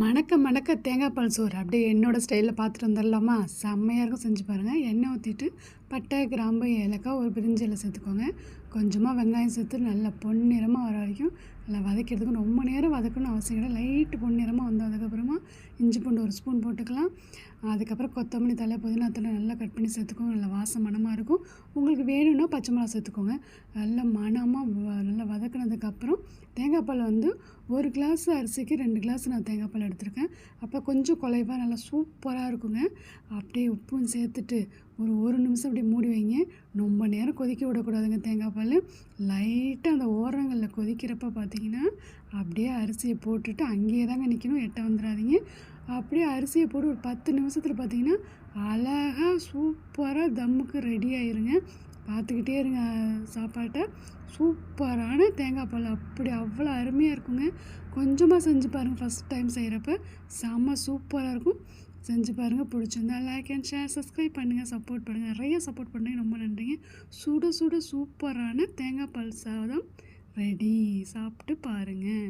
மணக்க மணக்க தேங்காய் பால் சோறு அப்படியே என்னோடய ஸ்டைலில் பார்த்துட்டு வந்துடலாமா? செம்மையாக இருக்கும், செஞ்சு பாருங்கள். எண்ணெய் ஊற்றிட்டு பட்டை, கிராம்பு, ஏலக்காய், ஒரு பிரிஞ்சி இலை சேர்த்துக்கோங்க. கொஞ்சமாக வெங்காயம் சேர்த்து நல்லா பொன்னிறமாக வர வரைக்கும் நல்லா வதக்கிறதுக்கு ரொம்ப நேரம் வதக்கணும்னு அவசியம் கிடையாது. லைட்டு பொன்னிறமாக வந்ததுக்கப்புறமா இஞ்சி பூண்டு ஒரு ஸ்பூன் போட்டுக்கலாம். அதுக்கப்புறம் கொத்தமல்லி தழை, புதினா தழை நல்லா கட் பண்ணி சேர்த்துக்கோங்க. நல்லா வாசம் மணமாக இருக்கும். உங்களுக்கு வேணும்னா பச்சை மிளகா சேர்த்துக்கோங்க. நல்லா மணமாக நல்லா வதக்கினதுக்கப்புறம் தேங்காய் பால் வந்து 1 கிளாஸ் அரிசிக்கு 2 கிளாஸ் நான் தேங்காய் பால் எடுத்திருக்கேன். அப்போ கொஞ்சம் குலைவாக நல்லா சூப்பராக இருக்குங்க. அப்படியே உப்பும் சேர்த்துட்டு ஒரு நிமிஷம் அப்படியே மூடி வைங்க. ரொம்ப நேரம் கொதிக்க விடக்கூடாதுங்க தேங்காய் பால். லைட்டாக அந்த ஓரங்களில் கொதிக்கிறப்ப பார்த்தீங்கன்னா அப்படியே அரிசியை போட்டுட்டு அங்கேயே தாங்க நிற்கணும், எட்ட வந்துடாதீங்க. அப்படியே அரிசியை போட்டு ஒரு 10 நிமிஷத்தில் பார்த்தீங்கன்னா அழகாக சூப்பராக தம்முக்கு ரெடி ஆயிருங்க. பார்த்துக்கிட்டே இருங்க சாப்பாட்டை. சூப்பரான தேங்காய் பால் அப்படி அவ்வளோ அருமையாக இருக்குங்க. கொஞ்சமாக செஞ்சு பாருங்கள், ஃபஸ்ட் டைம் செய்கிறப்ப செம்ம சூப்பராக இருக்கும். செஞ்சு பாருங்கள். பிடிச்சிருந்தா லைக் அண்ட் ஷேர், சப்ஸ்கிரைப் பண்ணுங்கள், சப்போர்ட் பண்ணுங்கள். நிறைய சப்போர்ட் பண்ணுறீங்க, ரொம்ப நன்றிங்க. சுட சுட சூப்பரான தேங்காய் பால் சாதம் ரெடி. சாப்பிட்டு பாருங்கள்.